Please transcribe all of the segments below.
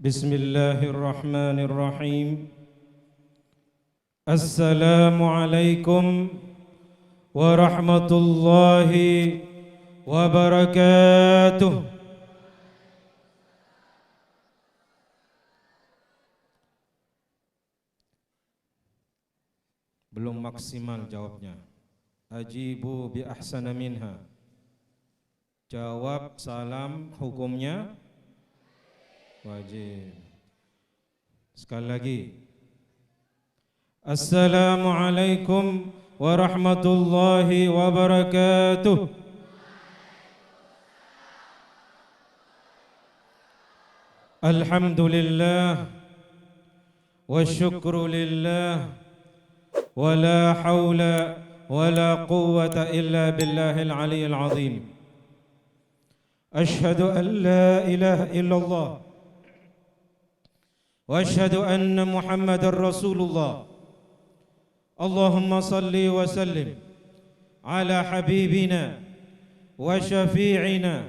Bismillahirrahmanirrahim. Assalamualaikum warahmatullahi wabarakatuh. Belum maksimal jawabnya. Ajibu bi ahsana minha. Jawab salam hukumnya wajib. Sekali lagi. Assalamualaikum warahmatullahi wabarakatuh. Alhamdulillah wasyukru lillah wala hawla wala quwwata illa billahil aliyyil azim. Ashhadu an la ilaha illallah wa ashhadu anna Muhammadar Rasulullah. Allahumma salli wa sallim ala habibina wa syafi'ina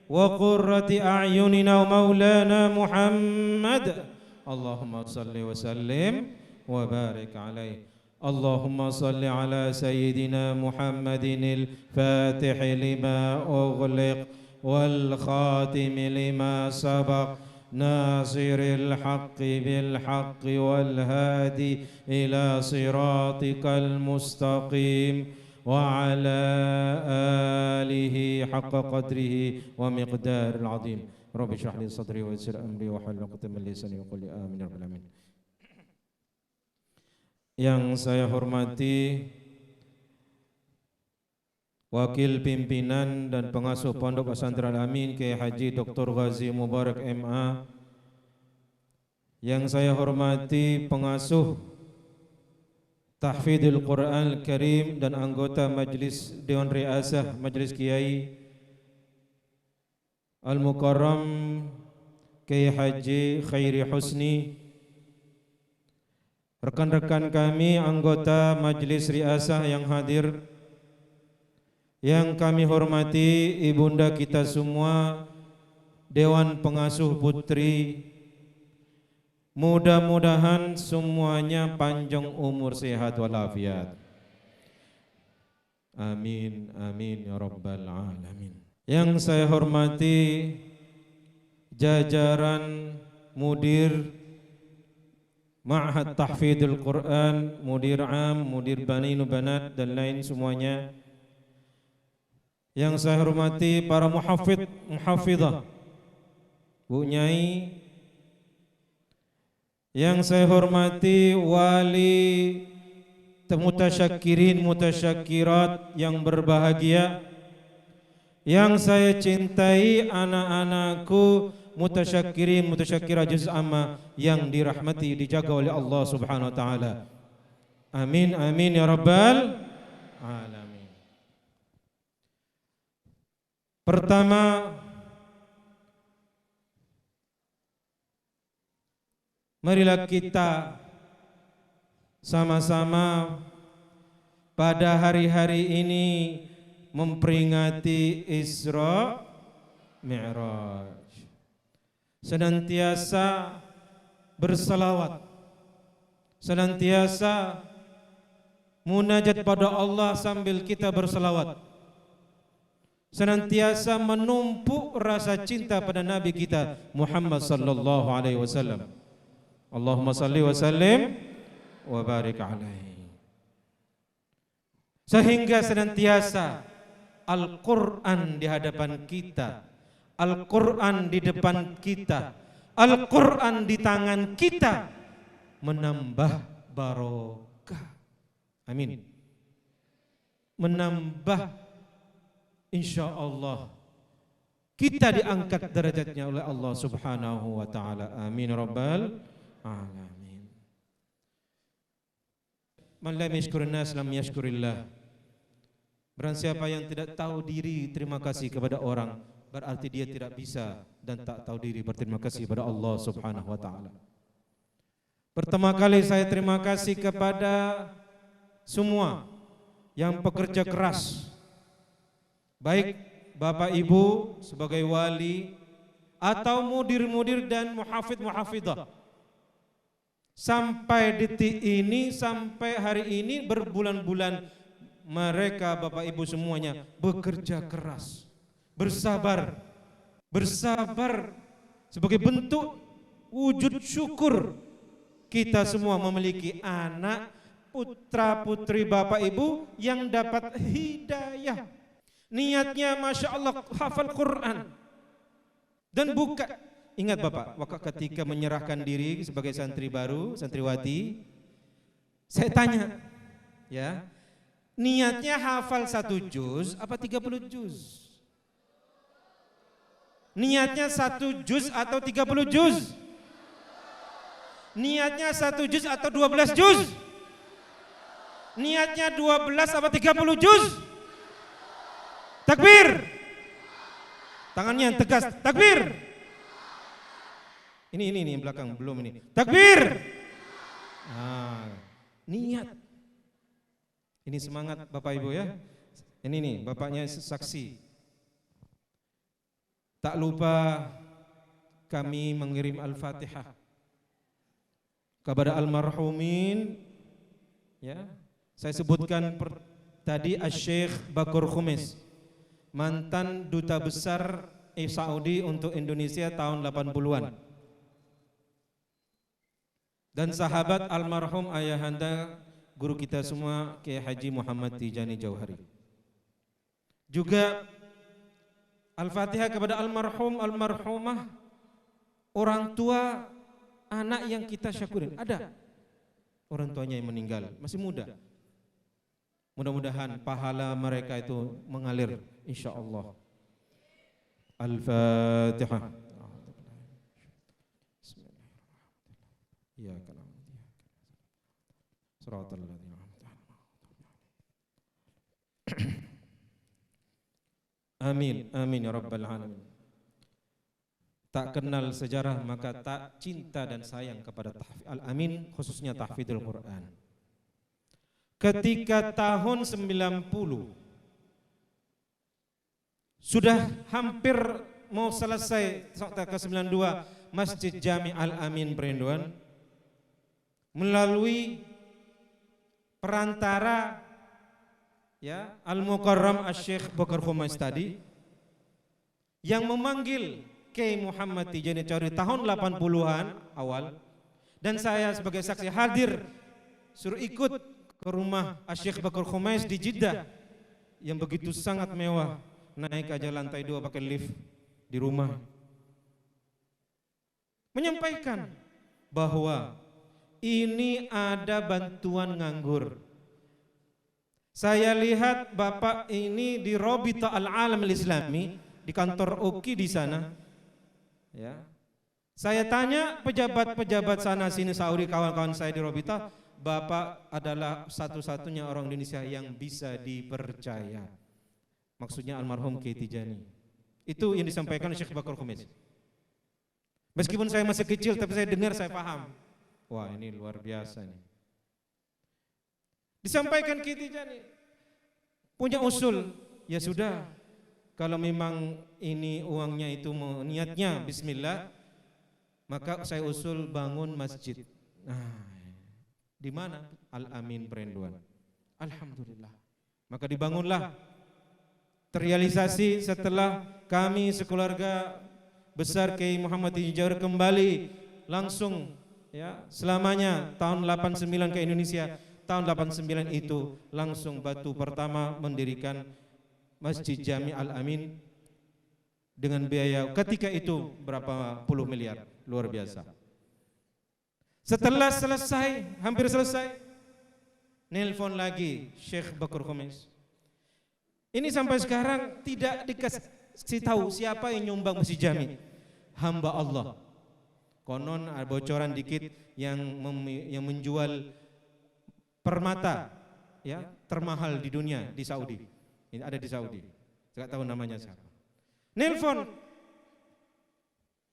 wa qurrati a'yunina wa maulana Muhammad. Allahumma salli wa sallim wa barik alaihi. Allahumma salli ala sayyidina Muhammadin al-fatih lima ughliq wal khatim lima sabaq ناصر الحق بالحق والهادي إلى صراطك المستقيم وعلى آله حق قدره ومقدار العظيم. رب اشرح لي صدري ويسر أمري واحلل عقدة من لساني يقولي آمين يا رب العالمين. Yang saya hormati Wakil Pimpinan dan Pengasuh Pondok Pesantren Al-Amin Kiai Haji Dr. Ghazi Mubarak MA. Yang saya hormati Pengasuh Tahfidul Quran Al-Karim dan anggota Majlis Dewan Riasah Majlis Kiai Al-Mukarram Kiai Haji Khairi Husni. Rekan-rekan kami anggota Majlis Riasah yang hadir, yang kami hormati ibunda kita semua, Dewan Pengasuh Putri, mudah-mudahan semuanya panjang umur, sehat walafiat. Amin, amin ya rabbal alamin. Yang saya hormati jajaran mudir Ma'had Tahfidul Quran, mudir am, mudir banin banat dan lain semuanya. Yang saya hormati para muhafidh, muhafidhah, Bu Nyai. Yang saya hormati wali mutasyakirin, mutasyakirat yang berbahagia. Yang saya cintai anak-anakku mutasyakirin, mutasyakirat juz amma yang dirahmati, dijaga oleh Allah Subhanahu wa taala. Amin amin ya rabbal alamin. Pertama, marilah kita sama-sama pada hari-hari ini memperingati Isra Mi'raj. Senantiasa bersalawat, senantiasa munajat pada Allah sambil kita bersalawat, senantiasa menumpuk rasa cinta pada Nabi kita Muhammad sallallahu alaihi wasallam. Allahumma salli wa sallim wa barik alaihi. Sehingga senantiasa Al-Quran di hadapan kita, Al-Quran di depan kita, Al-Quran di tangan kita, menambah barokah. Amin. Menambah, insya Allah kita diangkat derajatnya oleh Allah Subhanahu wa taala. Amin rabbal alamin. Man lam yashkurin nas lam yashkurillah. Barang siapa yang tidak tahu diri terima kasih kepada orang, berarti dia tidak bisa dan tak tahu diri berterima kasih kepada Allah Subhanahu wa taala. Pertama kali saya terima kasih kepada semua yang pekerja keras, baik Bapak Ibu sebagai wali atau mudir-mudir dan muhafidh-muhafidhah. Sampai detik ini, sampai hari ini berbulan-bulan mereka Bapak Ibu semuanya bekerja keras, bersabar sebagai bentuk wujud syukur kita semua memiliki anak putra putri Bapak Ibu yang dapat hidayah. Niatnya Masya Allah hafal Quran dan buka. Ingat Bapak, waktu ketika menyerahkan diri sebagai santri baru, santriwati, saya tanya, ya, niatnya hafal 1 juz apa 30 juz? Niatnya 1 juz atau 30 juz? Niatnya 1 juz atau 12 juz? Niatnya 12 apa 30 juz? Takbir. Tangannya yang tegas, takbir. Ini yang belakang belum ini. Takbir. Niat. Ini semangat Bapak Ibu ya. Ini nih bapaknya saksi. Tak lupa kami mengirim Al-Fatihah kepada almarhumin, ya. Saya sebutkan tadi Asy-Syaikh Bakur Khumis, mantan duta besar Saudi untuk Indonesia tahun 80-an. Dan sahabat almarhum ayahanda guru kita semua Kiai Haji Muhammad Tijani Jauhari. Juga Al-Fatihah kepada almarhum, almarhumah, orang tua anak yang kita syukurin. Ada orang tuanya yang meninggal, masih muda. Mudah-mudahan pahala mereka itu mengalir insyaallah. Al-Fatihah. Iyyaka na'budu wa iyyaka nasta'in. Shiratal ladzina an'amta 'alaihim. Amin, amin ya rabbal alamin. Tak kenal sejarah maka tak cinta dan sayang kepada Al-Amin, khususnya tahfidzul Quran. Ketika tahun 90 sudah hampir mau selesai ke 92 Masjid Jami Al-Amin Perinduan, melalui perantara ya Al-Mukarram Asy-Syaikh Bakar Khumis tadi yang memanggil Kiai Muhammad Tijani Jauhari tahun 80-an awal, dan saya sebagai saksi hadir suruh ikut ke rumah Asy-Syaikh Bakar Khumis di Jeddah yang begitu sangat mewah, naik aja lantai 2 pakai lift di rumah, menyampaikan bahwa ini ada bantuan nganggur. Saya lihat Bapak ini di Rabita Al-Alam Al-Islami di kantor UKI di sana. Ya. Saya tanya pejabat-pejabat sana sini Saudi, kawan-kawan saya di Rabita, Bapak adalah satu-satunya orang Indonesia yang bisa dipercaya. Maksudnya almarhum Kiai Tijani. Itu yang disampaikan Syekh Bakar Khumis. Meskipun saya masih kecil tapi saya dengar, saya paham. Wah, ini luar biasa nih. Disampaikan Kiai Tijani punya usul, ya sudah, kalau memang ini uangnya itu niatnya bismillah, maka saya usul bangun masjid. Nah, di mana? Al-Amin Perinduan. Alhamdulillah. Maka dibangunlah, terrealisasi setelah kami sekeluarga besar Kiai Muhammad Tijani Jauhari kembali langsung ya selamanya tahun 89 ke Indonesia. Tahun 89 itu langsung batu pertama mendirikan Masjid Jami Al-Amin dengan biaya ketika itu berapa puluh miliar, luar biasa. Setelah selesai, hampir selesai, nelpon lagi Syekh Bakar Khumis. Ini sampai sekarang tidak dikasih tahu siapa yang nyumbang Masjid Jami. Hamba Allah. Konon bocoran dikit yang menjual permata ya termahal di dunia di Saudi. Ini ada di Saudi. Enggak tahu namanya siapa. Nelpon.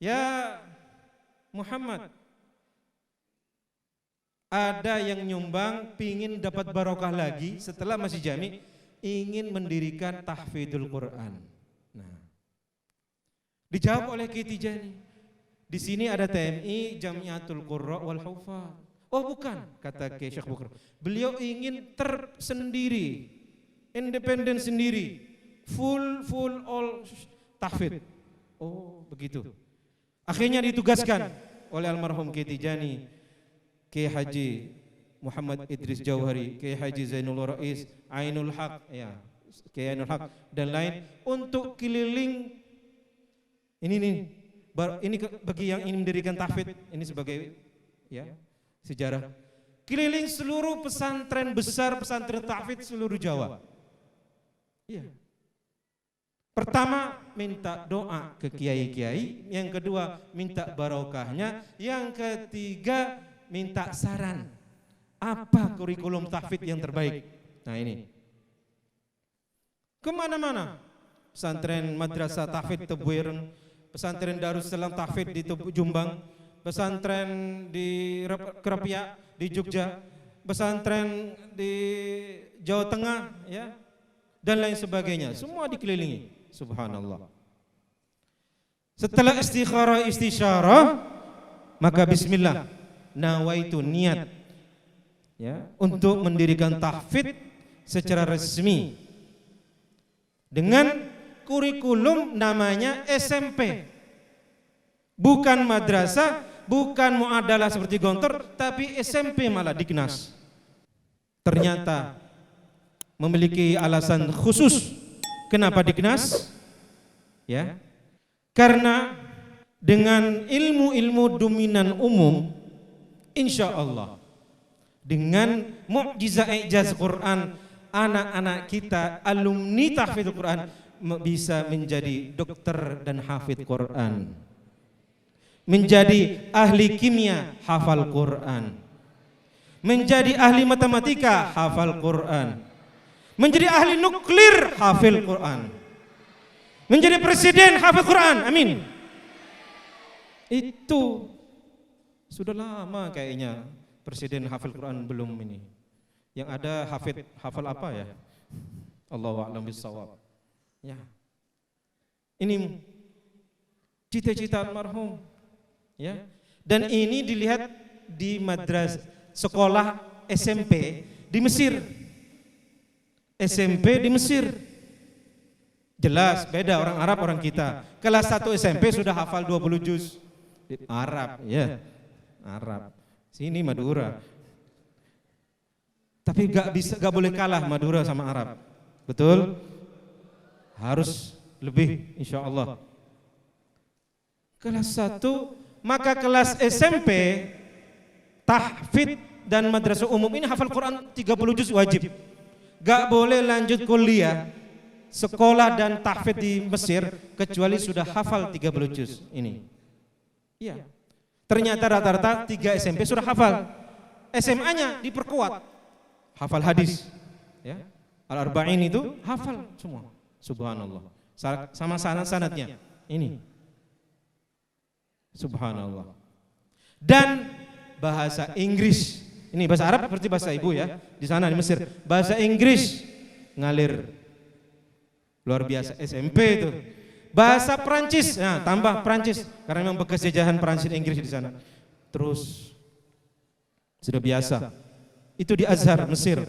Ya Muhammad, ada yang nyumbang pingin dapat barokah lagi setelah Masjid Jami, ingin mendirikan tahfidzul Quran. Nah, Dijawab oleh Kiai Tijani, di sini ada TMI Jamiatul Qurra wal Hufaz. Oh bukan, kata Kiai Syekh Bukhari. Beliau ingin tersendiri, independen sendiri, full all tahfidz. Oh begitu. Akhirnya ditugaskan oleh almarhum Kiai Tijani, Kiai Haji Muhammad Idris Jauhari, Kiai Haji Zainul Rais, Ainul Haq, ya, Kiai Ainul Haq dan lain untuk keliling. Ini bagi yang ingin mendirikan tahfidz, ini sebagai ya sejarah. Keliling seluruh pesantren besar, pesantren tahfidz seluruh Jawa. Iya. Pertama minta doa ke kiai-kiai, yang kedua minta barokahnya, yang ketiga minta saran apa kurikulum tahfidz yang terbaik. Nah ini kemana-mana, pesantren madrasah tahfidz Tebuireng, pesantren Darussalam tahfidz di Jombang, pesantren di Krapia di Jogja, pesantren di Jawa Tengah, ya, dan lain sebagainya, semua dikelilingi. Subhanallah. Setelah istisyarah, maka bismillah, nawaitu niat, ya, untuk mendirikan tahfidz secara resmi dengan kurikulum namanya SMP. Bukan madrasah, bukan muadalah seperti Gontor, tapi SMP malah Dignas. Ternyata memiliki alasan khusus. Kenapa Dignas? Ya, karena dengan ilmu-ilmu dominan umum, insya Allah dengan mukjizat ijaz Quran, anak-anak kita alumni tahfidz Quran bisa menjadi dokter dan hafidz Quran, menjadi ahli kimia hafal Quran, menjadi ahli matematika hafal Quran, menjadi ahli nuklir hafil Quran, menjadi presiden hafil Quran. Amin. Itu sudah lama kayaknya presiden hafil Quran belum ini. Yang ada hafal apa ya? Allahu a'lam bissawab. Ya. Ini cita-cita almarhum, ya. Dan ini dilihat di madrasah sekolah SMP di Mesir. SMP di Mesir. Jelas beda orang Arab orang kita. Kelas 1 SMP sudah hafal 20 juz. Arab, ya. Arab. Sini Madura. Tapi gak boleh kalah Madura sama Arab. Betul? Harus lebih insyaallah. Kelas 1, maka kelas SMP tahfidz dan madrasah umum ini hafal Quran 30 juz wajib. Gak boleh lanjut kuliah sekolah dan tahfidz di Mesir kecuali sudah hafal 30 juz ini. Iya. Ternyata rata-rata 3 SMP sudah hafal. SMA-nya diperkuat. Hafal hadis. Ya. Al-Arba'in itu hafal semua. Subhanallah. Sama sanad-sanadnya. Ini. Subhanallah. Dan bahasa Inggris. Ini bahasa Arab seperti bahasa ibu ya, di sana di Mesir. Bahasa Inggris ngalir luar biasa, SMP itu. Bahasa Prancis, nah tambah Prancis karena memang bekas jajahan Prancis Inggris di sana. Terus sudah biasa. Itu di Azhar Mesir.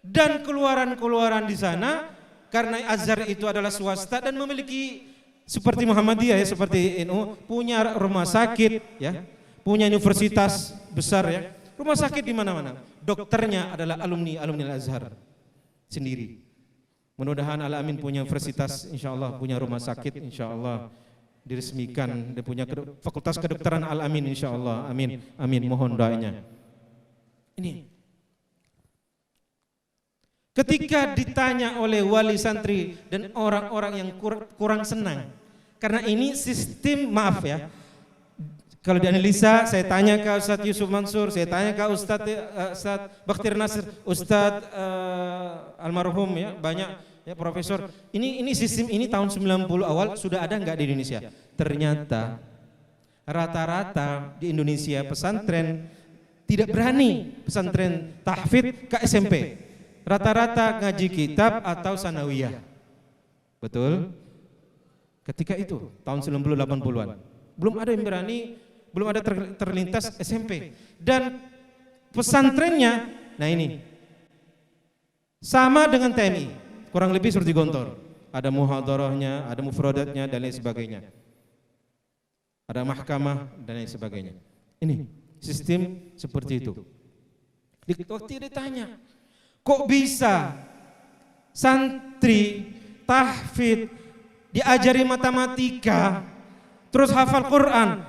Dan keluaran-keluaran di sana karena Azhar itu adalah swasta dan memiliki seperti Muhammadiyah ya, seperti NU punya rumah sakit ya. Punya universitas besar ya, rumah sakit di mana-mana. Dokternya adalah alumni Al-Azhar sendiri. Mudah-mudahan Al-Amin punya universitas, insyaallah punya rumah sakit, insyaallah diresmikan. Dia punya fakultas kedokteran Al-Amin, insyaallah. Amin, amin. Mohon doanya. Ini. Ketika ditanya oleh wali santri dan orang-orang yang kurang senang, karena ini sistem maaf ya. Kalau dianalisa, saya tanya ke Ustadz Yusuf Mansur, saya tanya ke Ustadz Bakhtir Nasir, Ustadz almarhum ya, banyak ya profesor. Ini sistem ini tahun 90 awal sudah ada nggak di Indonesia? Ternyata rata-rata di Indonesia pesantren tidak berani pesantren tahfidz ke SMP. Rata-rata ngaji kitab atau sanawiyah. Betul? Ketika itu tahun 90-80-an. Belum ada yang berani, belum ada terlintas SMP. Dan pesantrennya, nah ini sama dengan TMI, kurang lebih seperti Gontor. Ada muhadarahnya, ada mufradatnya dan lain sebagainya. Ada mahkamah dan lain sebagainya. Ini sistem seperti itu. Waktu ditanya, kok bisa santri tahfidz diajari matematika, terus hafal Quran,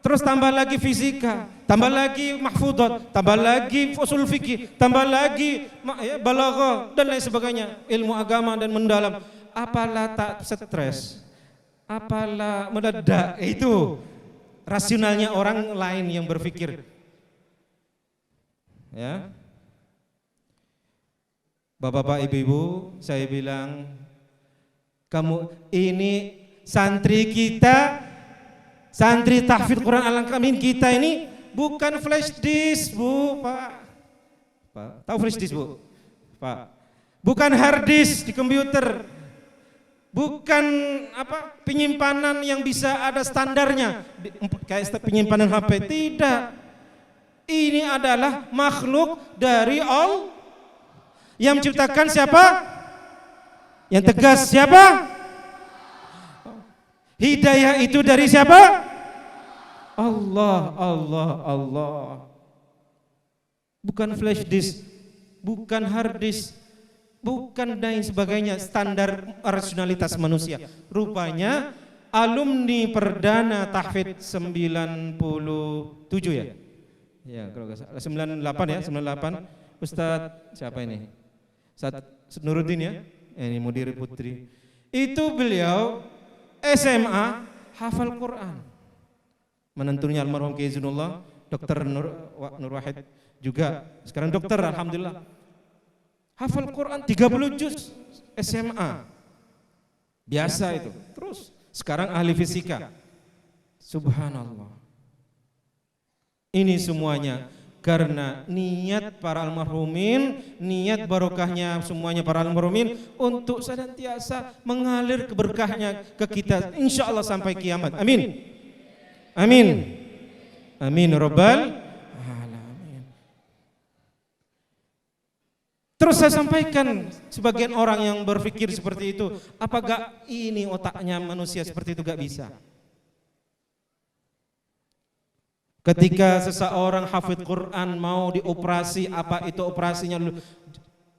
terus tambah lagi fisika, tambah lagi mahfudhat, tambah lagi usul fikih, tambah lagi balaghah dan lain sebagainya, ilmu agama dan mendalam. Apalah tak stres, apalah meledak. Itu rasionalnya orang lain yang berpikir. Ya, Bapak-bapak, ibu-ibu, saya bilang, kamu ini santri kita, santri tahfidz Quran Al-Karim kita ini bukan flash disk, Bu, Pak. Tahu flash disk, Bu? Pak. Bukan hard disk di komputer. Bukan penyimpanan yang bisa ada standarnya kayak penyimpanan HP, tidak. Ini adalah makhluk dari Allah. Yang menciptakan siapa? Yang tegas siapa? Hidayah itu dari siapa? Allah, Allah, Allah. Bukan flash disk, bukan hard disk, bukan dan sebagainya standar rasionalitas manusia. Rupanya alumni perdana tahfidz 97 ya? Ya, kalau enggak salah 98 ya, 98. Ustadz siapa ini? Ustadz Nuruddin ya? Ini mudir putri. Itu beliau SMA hafal Quran. Menantunya almarhum Kiai Zunullah, Dr. Nur Wahid juga sekarang dokter alhamdulillah. Hafal Quran 30 juz SMA. Biasa itu. Terus sekarang ahli fisika. Subhanallah. Ini semuanya karena niat para almarhumin, niat barokahnya semuanya para almarhumin untuk senantiasa mengalir keberkahnya ke kita insyaallah sampai kiamat. Amin. Amin. Amin rabbal alamin. Terus saya sampaikan sebagian orang yang berpikir seperti itu, apakah ini otaknya manusia seperti itu? Gak bisa. Ketika seseorang hafidz Quran mau dioperasi, apa itu operasinya dulu?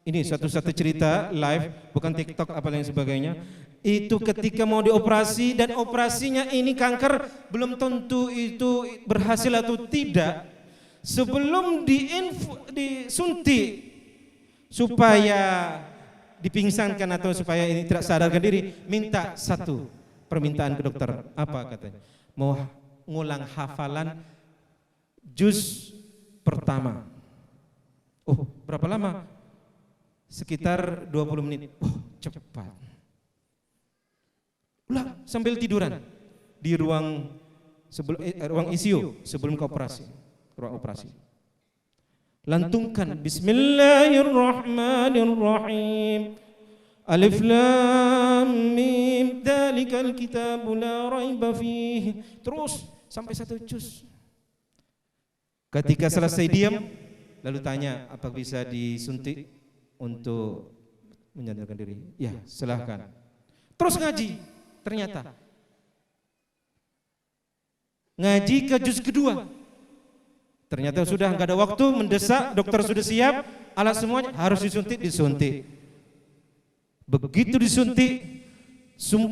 Ini satu-satu cerita live, bukan TikTok apa dan sebagainya. Itu ketika mau dioperasi dan operasinya ini kanker, belum tentu itu berhasil atau tidak. Sebelum disuntik supaya dipingsankan atau supaya ini tidak sadarkan diri, minta satu permintaan ke dokter. Apa katanya? Mau ngulang hafalan juz pertama. Oh, berapa lama? Sekitar 20 menit. Oh, cepat. Ulang sambil tiduran di ruang ICU sebelum ke operasi. Ruang operasi. Lantungkan Bismillahirrahmanirrahim. Alif lam mim dzalikal kitabu la raiba fihi. Terus sampai 1 juz. Ketika selesai diam, lalu tanya, apa bisa disuntik untuk menyadarkan diri? Ya, silahkan. Terus ngaji, ternyata ngaji ke juz kedua. Ternyata sudah enggak ada waktu, mendesak, dokter sudah siap, alat semuanya harus disuntik. Begitu disuntik,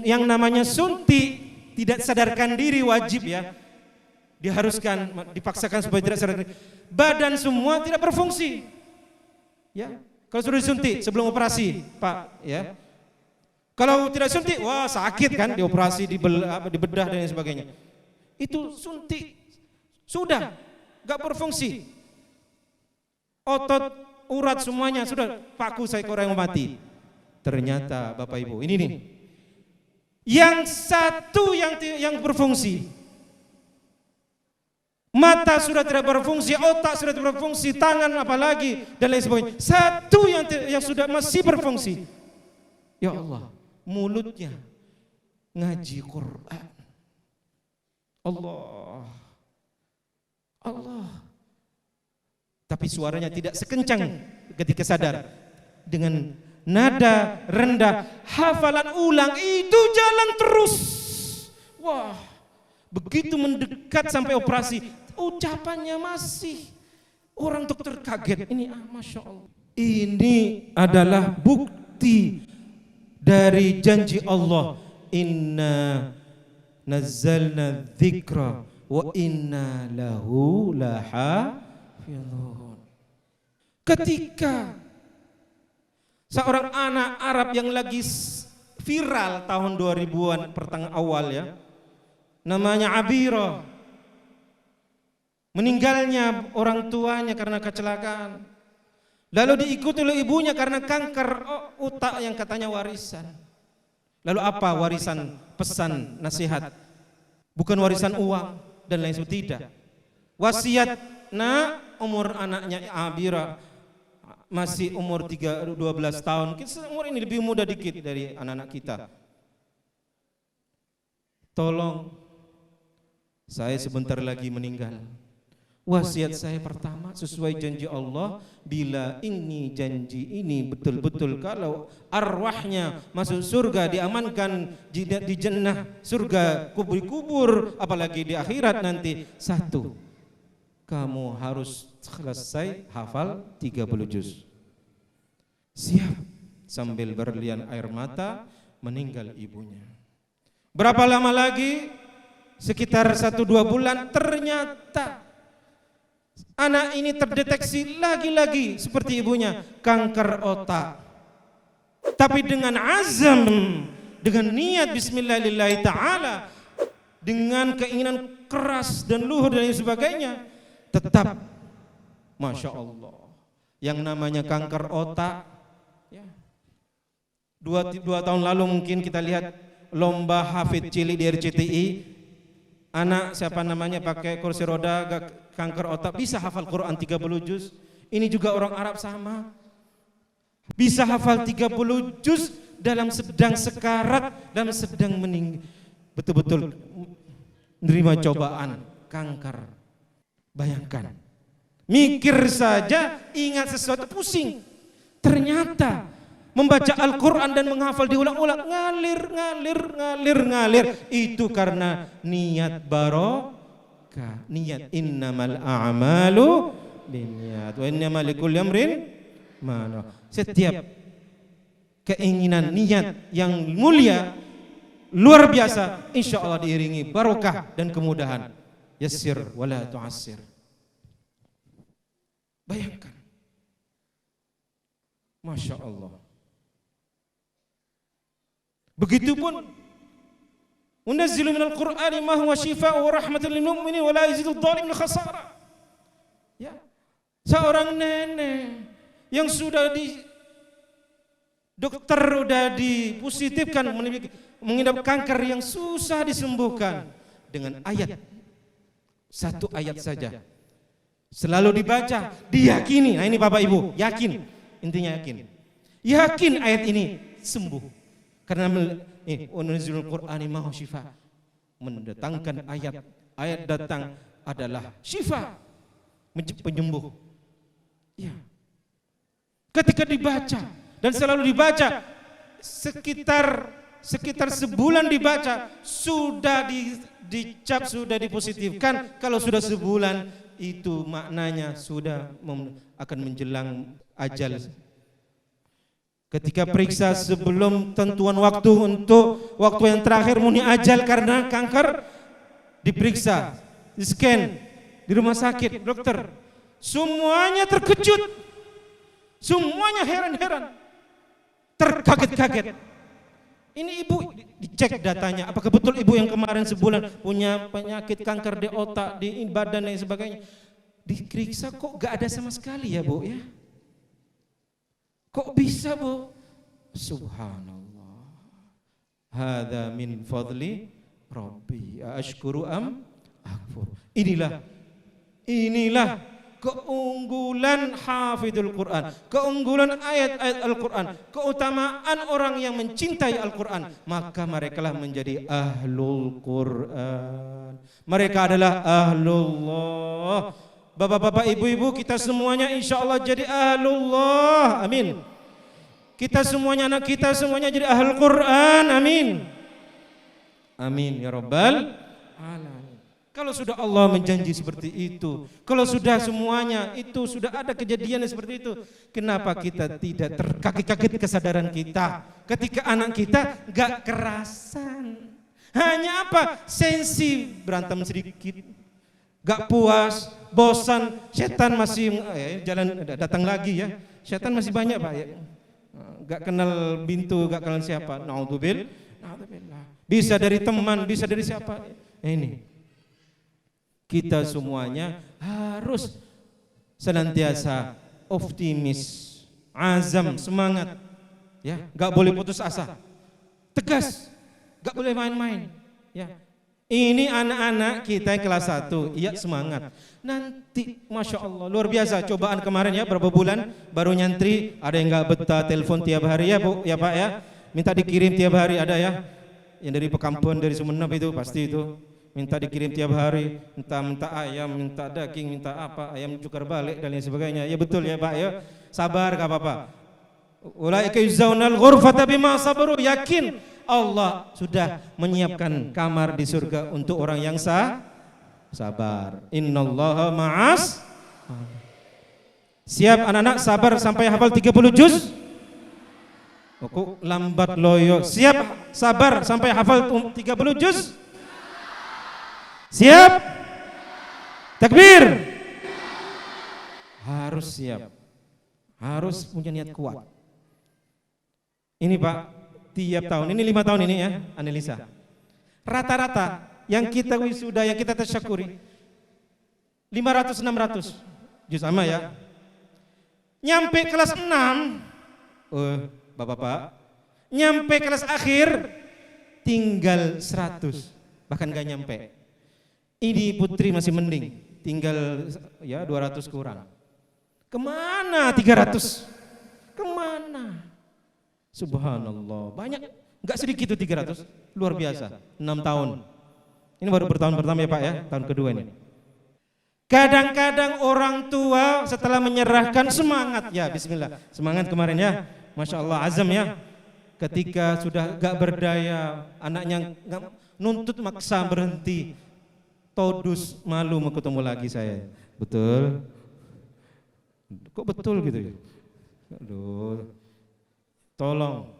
yang namanya suntik tidak sadarkan diri wajib ya. Diharuskan, dipaksakan supaya tidak sadar. Badan semua tidak berfungsi. Ya, kalau sudah disuntik sebelum operasi, Pak, ya. Kalau tidak suntik, wah sakit kan, dioperasi, dibedah dan sebagainya. Itu suntik sudah enggak berfungsi. Otot, urat semuanya sudah paku seekor yang mati. Ternyata Bapak Ibu, ini nih. Yang satu yang berfungsi. Mata sudah tidak berfungsi, otak sudah tidak berfungsi, tangan apalagi dan lain sebagainya. Satu yang sudah masih berfungsi. Ya Allah, mulutnya ngaji Quran. Allah. Tapi suaranya tidak sekencang ketika sadar. Dengan nada rendah, hafalan ulang itu jalan terus. Wah, begitu mendekat sampai operasi, ucapannya masih. Orang dokter kaget. Ini Masya Allah. Ini adalah bukti dari janji Allah. Inna nazzalna dzikra wa inna lahu lahafizun. Ketika seorang anak Arab yang lagi viral tahun 2000-an pertengahan awal ya, namanya Abira, meninggalnya orang tuanya karena kecelakaan, lalu diikuti oleh ibunya karena kanker otak yang katanya warisan. Lalu apa warisan? Pesan, nasihat, bukan warisan uang dan lain sebagainya. Tidak. Wasiat, umur anaknya Abira masih umur 12 tahun. Umur ini lebih muda dikit dari anak-anak kita. Tolong, saya sebentar lagi meninggal. Wasiat saya pertama sesuai janji Allah, bila ini janji ini betul-betul kalau arwahnya masuk surga, diamankan di jannah surga, kubur-kubur, apalagi di akhirat nanti, satu, kamu harus selesai hafal 30 juz. Siap. Sambil berlian air mata meninggal ibunya. Berapa lama lagi? Sekitar 1-2 bulan, ternyata anak ini terdeteksi lagi-lagi seperti ibunya, kanker otak. Tapi dengan azam, dengan niat bismillahirrahmanirrahim ta'ala, dengan keinginan keras dan luhur dan sebagainya, tetap Masya Allah. Yang namanya kanker otak ya. 2 tahun lalu mungkin kita lihat lomba hafid cilik di RCTI. Anak siapa namanya pakai kursi roda, kanker otak, bisa hafal Quran 30 juz. Ini juga orang Arab sama, bisa hafal 30 juz dalam sedang sekarat, dalam sedang meninggal, betul-betul menerima cobaan kanker. Bayangkan, mikir saja ingat sesuatu pusing. Ternyata membaca Al-Quran dan menghafal diulang-ulang, ngalir. Itu karena niat barokah, niat. Innamal a'malu binniyat wa innamal likulli amrin ma nawa. Setiap keinginan niat yang mulia luar biasa, insya Allah diiringi barokah dan kemudahan. Yassir wala tu'assir. Bayangkan, Masya Allah. Begitupun unazzilu minal Qur'ani ma huwa shifaa'un wa rahmatun lil mu'minin wa la yazidu adh-dhalimin khasara. Ya. Seorang nenek yang sudah dokter sudah dipositifkan mengidap kanker yang susah disembuhkan, dengan ayat, satu ayat saja selalu dibaca, diyakini. Nah ini Bapak Ibu, yakin, intinya yakin ayat ini sembuh. Karena unazilul Qur'ani ma huwa shifa, mendatangkan ayat datang adalah shifa, penyembuh. Ya. Ketika dibaca dan selalu dibaca, sekitar sebulan dibaca, sudah dicap, sudah dipositifkan. Kalau sudah sebulan, itu maknanya sudah akan menjelang ajal. Ketika periksa sebelum tentuan waktu untuk waktu yang terakhir muni ajal karena kanker, diperiksa, di scan di rumah sakit, dokter, semuanya terkejut, semuanya heran-heran, terkaget-kaget. Ini ibu dicek datanya, apakah betul ibu yang kemarin sebulan punya penyakit kanker di otak, di badan dan sebagainya. Diperiksa kok gak ada sama sekali ya Bu ya. Kok bisa Bu? Subhanallah. Hadza min fadli Rabbi. Ashkuru am akfur. Inilah keunggulan hafidul Quran, keunggulan ayat-ayat Al-Quran, keutamaan orang yang mencintai Al-Quran, maka merekalah menjadi ahlul Quran. Mereka adalah ahlullah. Bapak-bapak, ibu-ibu, kita semuanya insya Allah jadi ahlullah. Amin. Kita semuanya, anak kita semuanya jadi ahlul Quran. Amin. Amin ya rabbal alamin. Kalau sudah Allah menjanji seperti itu, kalau sudah semuanya itu sudah ada kejadian seperti itu, kenapa kita tidak terkaget-kaget kesadaran kita ketika anak kita gak kerasan? Hanya apa? Sensi, berantem sedikit, gak puas, bosan, setan masih jalan datang lagi ya. Setan masih banyak Pak ya. Gak kenal pintu, gak kenal siapa. Naudzubillah. Bisa dari teman, bisa dari siapa. Ini kita semuanya harus senantiasa optimis, azam, semangat, ya, nggak boleh putus asa, tegas, nggak boleh main-main, ya. Ini anak-anak kita yang kelas 1, iya semangat. Nanti, masya Allah, luar biasa. Cobaan kemarin ya, berapa bulan baru nyantri, ada yang nggak betah telepon tiap hari ya Bu, ya Pak ya, minta dikirim tiap hari ada ya, yang dari Pekampun, dari Sumeneb itu pasti itu. Minta dikirim tiap hari, minta ayam, minta daging, minta apa, ayam cukar balik dan lain sebagainya. Ya betul ya Pak ya. Sabar gak apa-apa. Ulaika yuzzaunal ghurfata bima sabaru. Yakin Allah sudah menyiapkan kamar di surga untuk orang yang sabar. Innallaha ma'as. Siap anak-anak sabar sampai hafal 30 juz? Kok lambat loyo. Siap sabar sampai hafal 30 juz? Siap? Takbir. Harus siap. Harus punya niat kuat. Ini Pak, tiap tahun, ini 5 tahun ini ya, analisa. Rata-rata yang kita wisuda, yang kita tasyakuri 500-600 juz sama ya. Nyampe kelas 6, Bapak-bapak, nyampe kelas akhir tinggal 100, bahkan gak nyampe. Ini putri masih mending, tinggal ya 200 kurang. Kemana 300? Kemana? Subhanallah, banyak, nggak sedikit itu 300, luar biasa. 6 tahun. Ini baru bertahun pertama ya Pak ya, tahun kedua ini. Kadang-kadang orang tua setelah menyerahkan semangat, ya Bismillah, semangat kemarin ya, Masya Allah azam ya. Ketika sudah gak berdaya, anaknya nuntut maksa berhenti. Todus, malu mau ketemu lagi saya. Betul? Kok betul gitu ya? Aduh. Tolong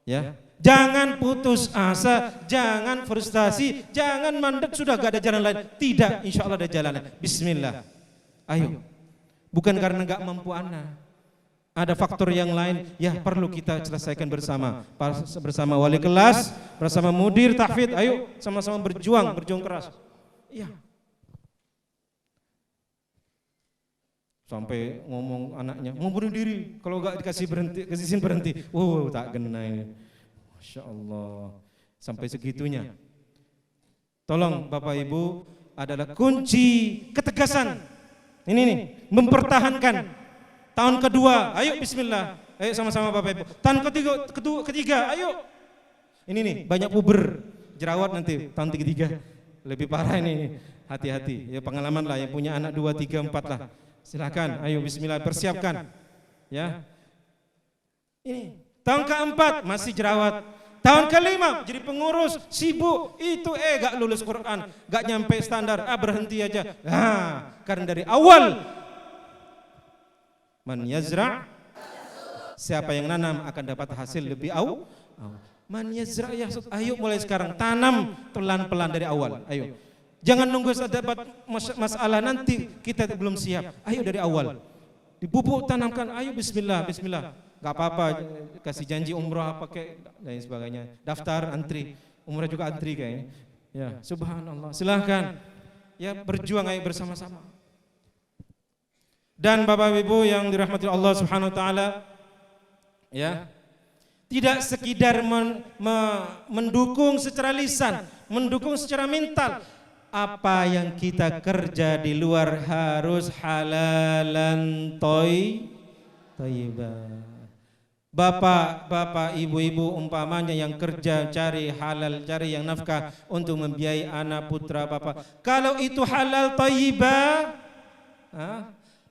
ya. Jangan putus asa, jangan frustasi, jangan mandek sudah gak ada jalan lain. Tidak, insya Allah ada jalan lain. Bismillah. Ayo. Bukan karena gak mampu anak. Ada faktor yang lain ya perlu kita selesaikan bersama wali kelas, bersama mudir tahfidz. Ayo sama-sama berjuang keras. Iya. Sampai ngomong anaknya mau bunuh diri kalau nggak dikasih berhenti, kasih izin berhenti. Wow, tak kena ini. Masya Allah. Sampai segitunya. Tolong Bapak Ibu, adalah kunci ketegasan. Ini nih, mempertahankan. Tahun kedua, ayo Bismillah. Ayo sama-sama Bapak Ibu. Tahun ketiga, ayo. Ini nih, banyak puber, jerawat nanti tahun ketiga. Lebih parah ini, hati-hati. Ya pengalaman lah yang punya anak 2, 3, 4 lah. Silakan, ayo Bismillah, persiapkan. Ya. Ini tahun keempat masih jerawat. Tahun kelima jadi pengurus, sibuk, itu gak lulus Quran, gak nyampe standar, berhenti aja. Karena dari awal man yazra', siapa yang nanam akan dapat hasil lebih awal. Man yazra' ya, ayo mulai sekarang tanam pelan-pelan dari awal. Ayo. Jangan nunggu dapat masalah nanti kita belum siap. Ayo dari awal. Dipupuk tanamkan, ayo Bismillah, Bismillah. Gak apa-apa, kasih janji umrah pakai dan sebagainya. Daftar antri, umrah juga antri kayaknya. Ya, subhanallah. Silahkan. Ya berjuang ayo bersama-sama. Dan Bapak Ibu yang dirahmati Allah Subhanahu wa taala, ya. Tidak sekedar mendukung secara lisan, mendukung secara mental, apa yang kita kerja di luar harus halalan thayyibah. Bapak, ibu-ibu umpamanya yang kerja cari halal, cari yang nafkah untuk membiayai anak putra bapak. Kalau itu halal thayyibah,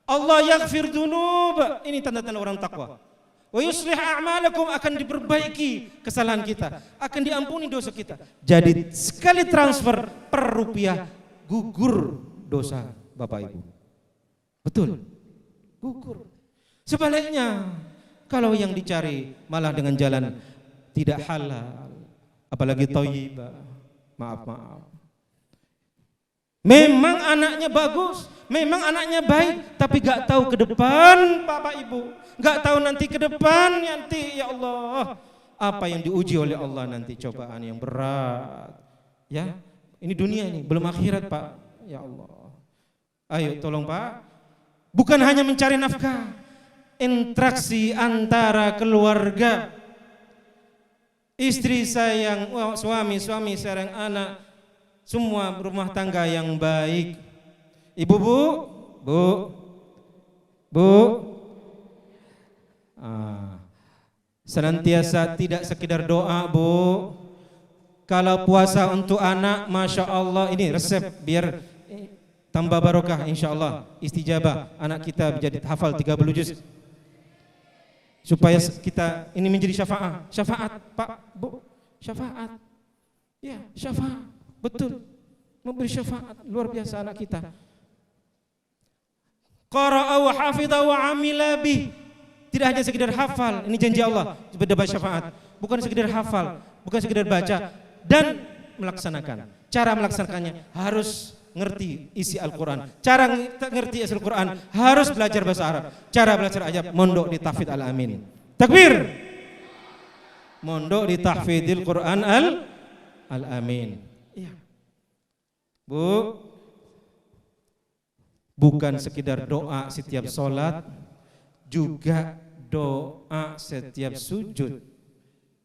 Allah yaghfir dzunub. Ini tanda-tanda orang takwa. Wa yuslih a'malakum, akan diperbaiki kesalahan kita, akan diampuni dosa kita. Jadi sekali transfer per rupiah gugur dosa Bapak Ibu. Betul. Gugur. Sebaliknya, kalau yang dicari malah dengan jalan tidak halal, apalagi thayyibah, maaf. Memang anaknya bagus, memang anaknya baik, tapi gak tahu ke depan Bapak Ibu, gak tahu nanti ke depan nanti, ya Allah, apa yang diuji oleh Allah nanti, cobaan yang berat. Ya, ini dunia ini, belum akhirat Pak. Ya Allah. Ayo tolong Pak, bukan hanya mencari nafkah, interaksi antara keluarga, istri sayang suami sayang anak, semua rumah tangga yang baik. Ibu, bu, senantiasa tidak sekedar doa Bu. Kalau puasa untuk anak, Masya Allah, ini resep biar tambah barokah, insya Allah istijabah, anak kita menjadi hafal 30 juz, supaya kita ini menjadi syafaat Pak, Bu, syafaat. Ya, syafaat. Betul, memberi syafaat luar biasa anak kita. Qara'a wa hafidha wa amila bih. Tidak hanya sekedar hafal, ini janji Allah berdebat syafaat. Bukan sekedar hafal, bukan sekedar baca dan melaksanakan. Cara melaksanakannya harus ngerti isi Al-Quran. Cara ngerti isi Al-Quran harus belajar bahasa Arab. Cara belajar ajab mondok di Tahfidz Al-Amin. Takbir. Mondok di Tahfidzil Quran Al-Amin. Ya. Bu, bukan sekedar doa setiap sholat, juga doa setiap sujud.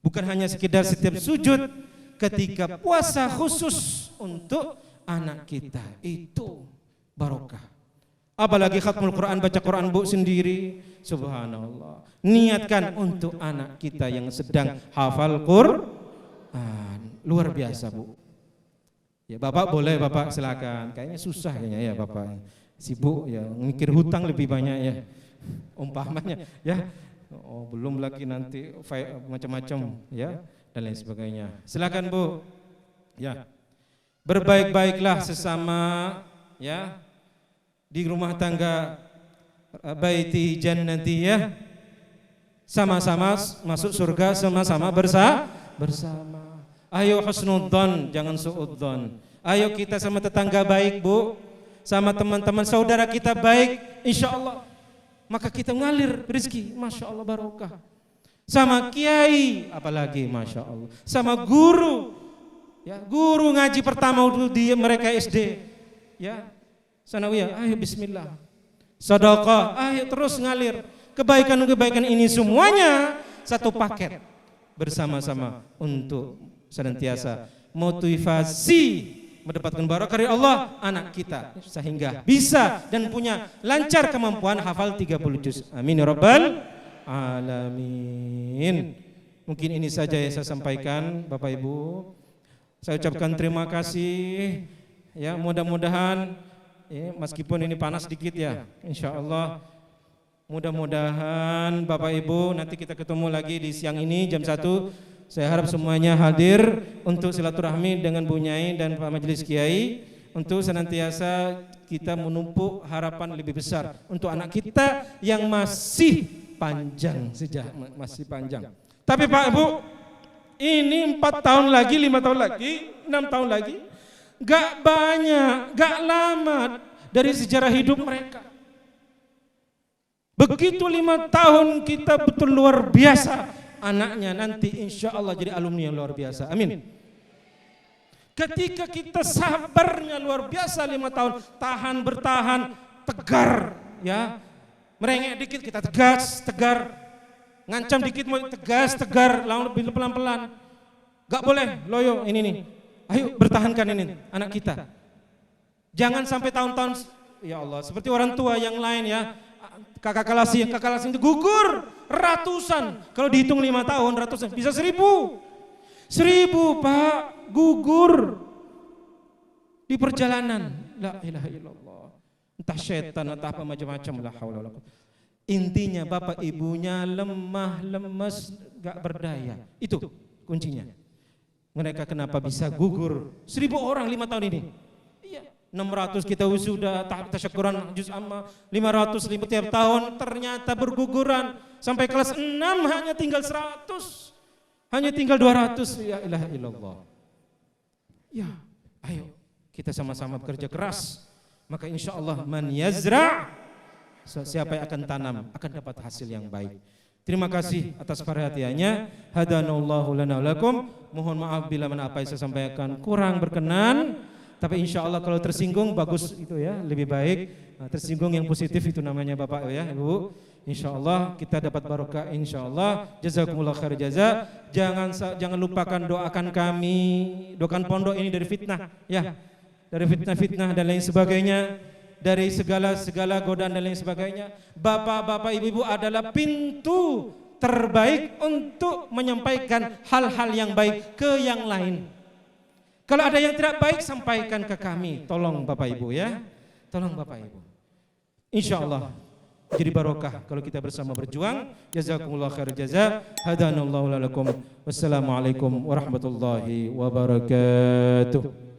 Bukan hanya sekedar setiap sujud, ketika puasa khusus untuk anak kita, itu barokah. Apalagi khatmul Quran, baca Quran Bu sendiri, subhanallah. Niatkan untuk anak kita yang sedang hafal Quran, luar biasa Bu. Ya Bapak boleh, Bapak silakan. Kayaknya susah kayaknya ya Bapak. Sibuk ya, mikir hutang lebih banyak ya. Umpamanya ya. Oh, belum lagi nanti macam-macam ya dan lain sebagainya. Silakan Bu. Ya. Berbaik-baiklah sesama ya di rumah tangga baiti jannati ya. Sama-sama masuk surga, sama-sama bersama. Ayo husnudzon, jangan suudzon. Ayo kita sama tetangga baik Bu, sama teman-teman saudara kita baik, insya Allah maka kita mengalir rezeki, masya Allah barokah. Sama kiai, apalagi masya Allah. Sama guru, ya guru ngaji pertama di mereka SD, ya sanawiyah, ayo Bismillah. Sedekah, ayo terus ngalir. Kebaikan-kebaikan ini semuanya satu paket bersama-sama untuk senantiasa motivasi mendapatkan barokah dari Allah anak kita, sehingga bisa dan punya lancar kemampuan hafal 30 juz. Amin ya rabbal alamin. Mungkin ini saja yang saya sampaikan Bapak Ibu. Saya ucapkan terima kasih ya, mudah-mudahan ya, meskipun ini panas sedikit ya, insyaallah mudah-mudahan Bapak Ibu nanti kita ketemu lagi di siang ini jam 1. Saya harap semuanya hadir untuk silaturahmi dengan Bu Nyai dan Pak Majelis Kiai, untuk senantiasa kita menumpuk harapan lebih besar untuk anak kita yang masih panjang, masih panjang. Tapi Pak Ibu, ini 4 tahun lagi, 5 tahun lagi, 6 tahun lagi, gak banyak, gak lama dari sejarah hidup mereka. Begitu 5 tahun kita betul luar biasa. Anaknya nanti insya Allah jadi alumni yang luar biasa. Amin. Ketika kita sabarnya luar biasa 5 tahun, tahan bertahan, tegar, ya, merengek dikit kita tegar, ngancam dikit mau tegar, lalu lebih pelan-pelan. Gak boleh loyo ini nih. Ayo bertahankan ini anak kita. Jangan sampai tahun-tahun, ya Allah, seperti orang tua yang lain ya, kakak kelas itu gugur ratusan. Kalau dihitung 5 tahun ratusan, bisa 1000 Pak gugur di perjalanan. La ilaha illallah. Entah setan, entah apa macam-macam. La haula wala quwwata. Intinya bapak ibunya lemah, lemes, gak berdaya. Itu kuncinya. Mereka kenapa bisa gugur 1000 orang 5 tahun ini? Iya, 600 kita wisuda, tasyakuran juz amma, 500 tiap tahun ternyata berguguran. Sampai kelas 6 hanya tinggal 100. Hanya tinggal 200. Ya ilaha illallah. Ya, ayo kita sama-sama bekerja keras. Maka insya Allah man yazra, siapa yang akan tanam akan dapat hasil yang baik. Terima kasih atas perhatiannya. Hadanallahu lana lakum. Mohon maaf bila mana apa yang saya sampaikan kurang berkenan. Tapi insya Allah kalau tersinggung bagus itu ya, lebih baik. Tersinggung yang positif itu namanya Bapak ya Ibu. Insya Allah kita dapat barokah insya Allah. Jazakumullah khair jaza. Jangan lupakan doakan kami, doakan pondok ini dari fitnah ya, dari fitnah-fitnah dan lain sebagainya, dari segala godaan dan lain sebagainya. Bapak-bapak ibu-ibu adalah pintu terbaik untuk menyampaikan hal-hal yang baik ke yang lain. Kalau ada yang tidak baik sampaikan ke kami. Tolong Bapak Ibu ya. Tolong Bapak Ibu. Insya Allah jadi barokah kalau kita bersama berjuang. Jazakumullah khair jaza. Hadanallahu lakum. Wassalamualaikum warahmatullahi wabarakatuh.